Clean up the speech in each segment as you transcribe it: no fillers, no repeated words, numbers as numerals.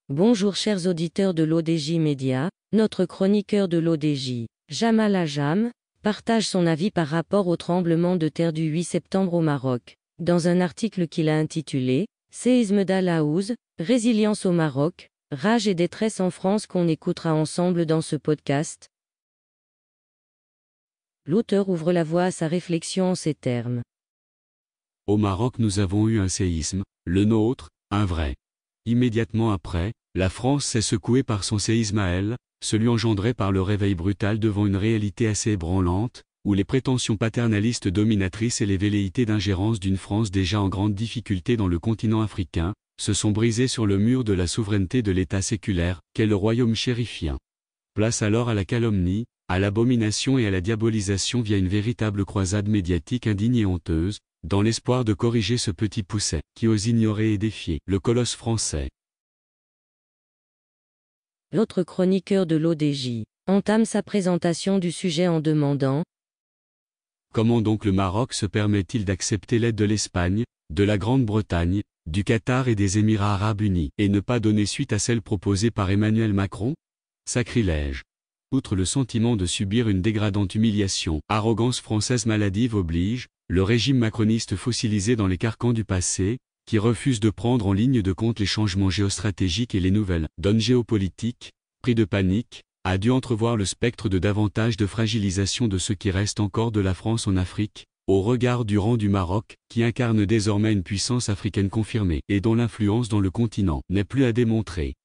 Bonjour chers auditeurs de l'ODJ Média, notre chroniqueur de l'ODJ, Jamal Ajam, partage son avis par rapport au tremblement de terre du 8 septembre au Maroc. Dans un article qu'il a intitulé « Séisme d'Al-Aouz, résilience au Maroc, rage et détresse en France » qu'on écoutera ensemble dans ce podcast. L'auteur ouvre la voie à sa réflexion en ces termes. Au Maroc nous avons eu un séisme, le nôtre, un vrai. Immédiatement après, la France s'est secouée par son séisme à elle, celui engendré par le réveil brutal devant une réalité assez ébranlante, où les prétentions paternalistes dominatrices et les velléités d'ingérence d'une France déjà en grande difficulté dans le continent africain, se sont brisées sur le mur de la souveraineté de l'État séculaire, qu'est le royaume chérifien. Place alors à la calomnie, à l'abomination et à la diabolisation via une véritable croisade médiatique indigne et honteuse, dans l'espoir de corriger ce petit pousset, qui ose ignorer et défier le colosse français. L'autre chroniqueur de l'ODJ entame sa présentation du sujet en demandant « Comment donc le Maroc se permet-il d'accepter l'aide de l'Espagne, de la Grande-Bretagne, du Qatar et des Émirats arabes unis, et ne pas donner suite à celle proposée par Emmanuel Macron ? Sacrilège. Outre le sentiment de subir une dégradante humiliation, arrogance française maladive oblige, le régime macroniste fossilisé dans les carcans du passé, qui refuse de prendre en ligne de compte les changements géostratégiques et les nouvelles donnes géopolitiques, pris de panique, a dû entrevoir le spectre de davantage de fragilisation de ce qui reste encore de la France en Afrique, au regard du rang du Maroc, qui incarne désormais une puissance africaine confirmée et dont l'influence dans le continent n'est plus à démontrer.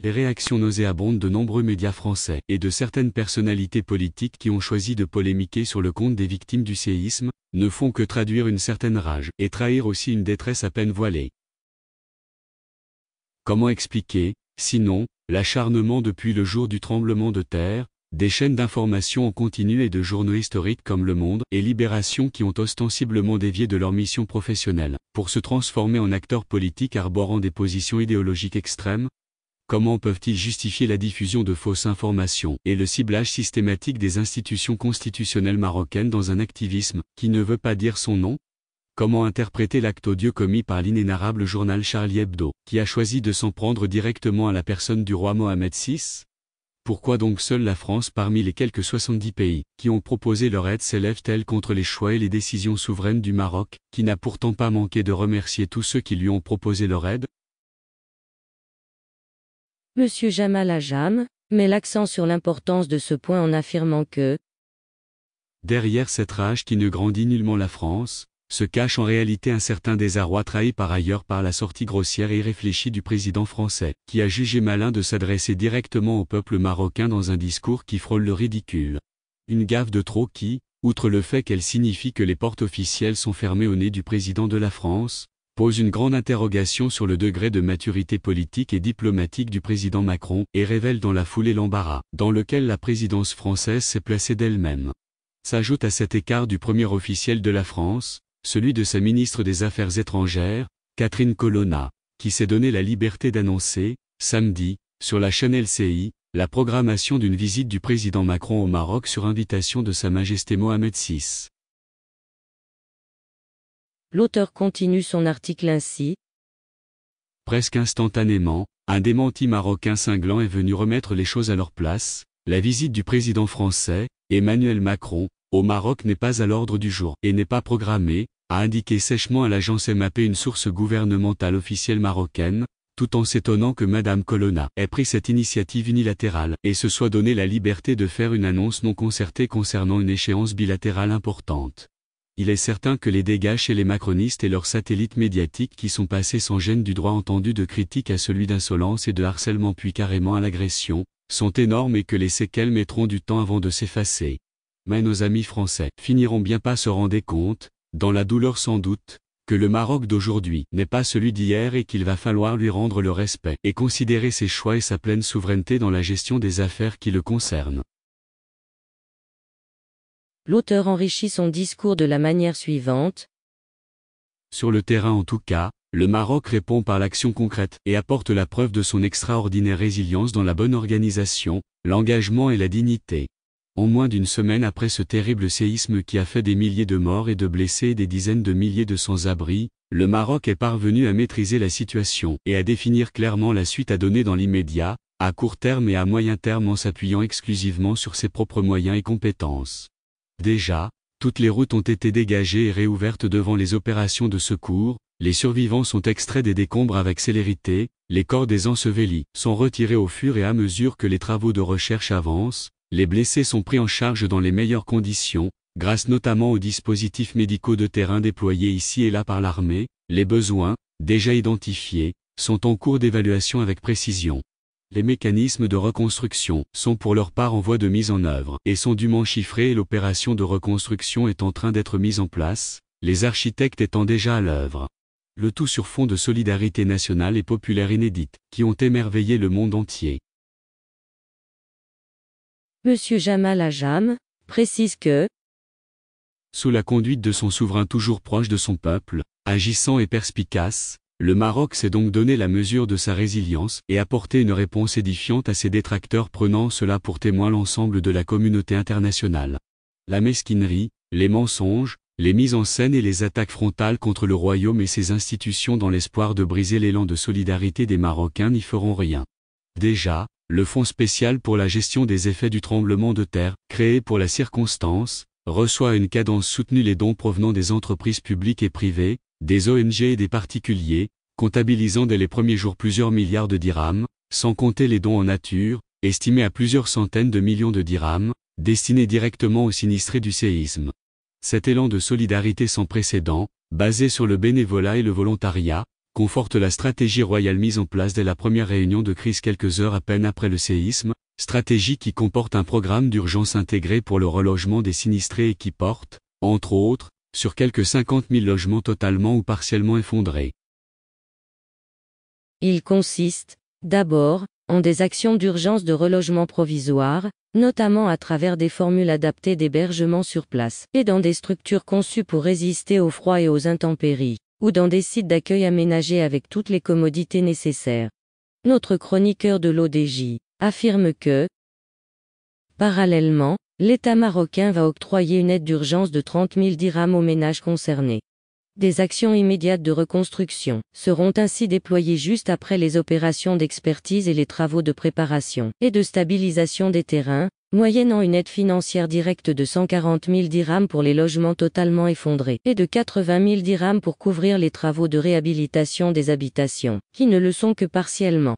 Les réactions nauséabondes de nombreux médias français et de certaines personnalités politiques qui ont choisi de polémiquer sur le compte des victimes du séisme, ne font que traduire une certaine rage et trahir aussi une détresse à peine voilée. Comment expliquer, sinon, l'acharnement depuis le jour du tremblement de terre, des chaînes d'information en continu et de journaux historiques comme Le Monde et Libération qui ont ostensiblement dévié de leur mission professionnelle, pour se transformer en acteurs politiques arborant des positions idéologiques extrêmes ? Comment peuvent-ils justifier la diffusion de fausses informations et le ciblage systématique des institutions constitutionnelles marocaines dans un activisme qui ne veut pas dire son nom ? Comment interpréter l'acte odieux commis par l'inénarrable journal Charlie Hebdo, qui a choisi de s'en prendre directement à la personne du roi Mohamed VI ? Pourquoi donc seule la France parmi les quelques 70 pays qui ont proposé leur aide s'élève-t-elle contre les choix et les décisions souveraines du Maroc, qui n'a pourtant pas manqué de remercier tous ceux qui lui ont proposé leur aide ? Monsieur Jamal Ajam met l'accent sur l'importance de ce point en affirmant que derrière cette rage qui ne grandit nullement la France, se cache en réalité un certain désarroi trahi par ailleurs par la sortie grossière et irréfléchie du président français, qui a jugé malin de s'adresser directement au peuple marocain dans un discours qui frôle le ridicule. Une gaffe de trop qui, outre le fait qu'elle signifie que les portes officielles sont fermées au nez du président de la France, pose une grande interrogation sur le degré de maturité politique et diplomatique du président Macron et révèle dans la foulée l'embarras dans lequel la présidence française s'est placée d'elle-même. S'ajoute à cet écart du premier officiel de la France, celui de sa ministre des Affaires étrangères, Catherine Colonna, qui s'est donné la liberté d'annoncer, samedi, sur la chaîne LCI, la programmation d'une visite du président Macron au Maroc sur invitation de Sa Majesté Mohamed VI. L'auteur continue son article ainsi. Presque instantanément, un démenti marocain cinglant est venu remettre les choses à leur place. La visite du président français, Emmanuel Macron, au Maroc n'est pas à l'ordre du jour et n'est pas programmée, a indiqué sèchement à l'agence MAP une source gouvernementale officielle marocaine, tout en s'étonnant que Madame Colonna ait pris cette initiative unilatérale et se soit donné la liberté de faire une annonce non concertée concernant une échéance bilatérale importante. Il est certain que les dégâts chez les macronistes et leurs satellites médiatiques qui sont passés sans gêne du droit entendu de critique à celui d'insolence et de harcèlement puis carrément à l'agression, sont énormes et que les séquelles mettront du temps avant de s'effacer. Mais nos amis français finiront bien par se rendre compte, dans la douleur sans doute, que le Maroc d'aujourd'hui n'est pas celui d'hier et qu'il va falloir lui rendre le respect et considérer ses choix et sa pleine souveraineté dans la gestion des affaires qui le concernent. L'auteur enrichit son discours de la manière suivante. Sur le terrain en tout cas, le Maroc répond par l'action concrète et apporte la preuve de son extraordinaire résilience dans la bonne organisation, l'engagement et la dignité. En moins d'une semaine après ce terrible séisme qui a fait des milliers de morts et de blessés et des dizaines de milliers de sans-abri, le Maroc est parvenu à maîtriser la situation et à définir clairement la suite à donner dans l'immédiat, à court terme et à moyen terme en s'appuyant exclusivement sur ses propres moyens et compétences. Déjà, toutes les routes ont été dégagées et réouvertes devant les opérations de secours, les survivants sont extraits des décombres avec célérité, les corps des ensevelis sont retirés au fur et à mesure que les travaux de recherche avancent, les blessés sont pris en charge dans les meilleures conditions, grâce notamment aux dispositifs médicaux de terrain déployés ici et là par l'armée, les besoins, déjà identifiés, sont en cours d'évaluation avec précision. Les mécanismes de reconstruction sont pour leur part en voie de mise en œuvre et sont dûment chiffrés et l'opération de reconstruction est en train d'être mise en place, les architectes étant déjà à l'œuvre. Le tout sur fond de solidarité nationale et populaire inédite, qui ont émerveillé le monde entier. Monsieur Jamal Ajam précise que, sous la conduite de son souverain toujours proche de son peuple, agissant et perspicace, le Maroc s'est donc donné la mesure de sa résilience et apporté une réponse édifiante à ses détracteurs prenant cela pour témoin l'ensemble de la communauté internationale. La mesquinerie, les mensonges, les mises en scène et les attaques frontales contre le royaume et ses institutions dans l'espoir de briser l'élan de solidarité des Marocains n'y feront rien. Déjà, le Fonds spécial pour la gestion des effets du tremblement de terre, créé pour la circonstance, reçoit à une cadence soutenue les dons provenant des entreprises publiques et privées, des ONG et des particuliers, comptabilisant dès les premiers jours plusieurs milliards de dirhams, sans compter les dons en nature, estimés à plusieurs centaines de millions de dirhams, destinés directement aux sinistrés du séisme. Cet élan de solidarité sans précédent, basé sur le bénévolat et le volontariat, conforte la stratégie royale mise en place dès la première réunion de crise quelques heures à peine après le séisme, stratégie qui comporte un programme d'urgence intégré pour le relogement des sinistrés et qui porte, entre autres, sur quelques 50 000 logements totalement ou partiellement effondrés. Il consiste, d'abord, en des actions d'urgence de relogement provisoire, notamment à travers des formules adaptées d'hébergement sur place, et dans des structures conçues pour résister au froid et aux intempéries, ou dans des sites d'accueil aménagés avec toutes les commodités nécessaires. Notre chroniqueur de l'ODJ affirme que, parallèlement, l'État marocain va octroyer une aide d'urgence de 30 000 dirhams aux ménages concernés. Des actions immédiates de reconstruction seront ainsi déployées juste après les opérations d'expertise et les travaux de préparation et de stabilisation des terrains, moyennant une aide financière directe de 140 000 dirhams pour les logements totalement effondrés et de 80 000 dirhams pour couvrir les travaux de réhabilitation des habitations, qui ne le sont que partiellement.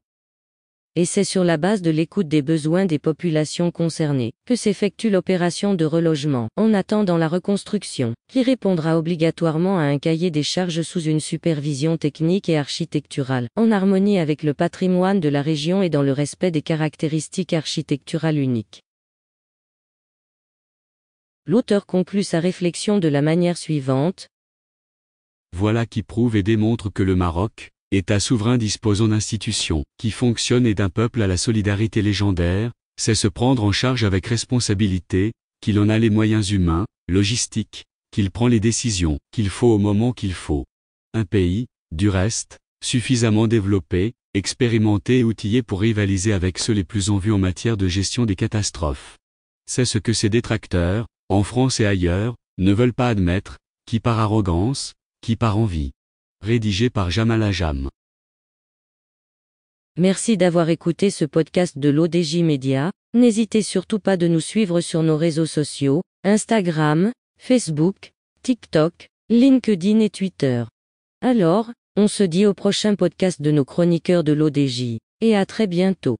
Et c'est sur la base de l'écoute des besoins des populations concernées que s'effectue l'opération de relogement, en attendant la reconstruction, qui répondra obligatoirement à un cahier des charges sous une supervision technique et architecturale, en harmonie avec le patrimoine de la région et dans le respect des caractéristiques architecturales uniques. L'auteur conclut sa réflexion de la manière suivante. Voilà qui prouve et démontre que le Maroc, État souverain disposant d'institutions qui fonctionnent et d'un peuple à la solidarité légendaire, sait se prendre en charge avec responsabilité, qu'il en a les moyens humains, logistiques, qu'il prend les décisions qu'il faut au moment qu'il faut. Un pays, du reste, suffisamment développé, expérimenté et outillé pour rivaliser avec ceux les plus en vue en matière de gestion des catastrophes. C'est ce que ses détracteurs, en France et ailleurs, ne veulent pas admettre, qui par arrogance, qui par envie. Rédigé par Jamal Ajam. Merci d'avoir écouté ce podcast de l'ODJ Média. N'hésitez surtout pas de nous suivre sur nos réseaux sociaux, Instagram, Facebook, TikTok, LinkedIn et Twitter. Alors, on se dit au prochain podcast de nos chroniqueurs de l'ODJ, et à très bientôt.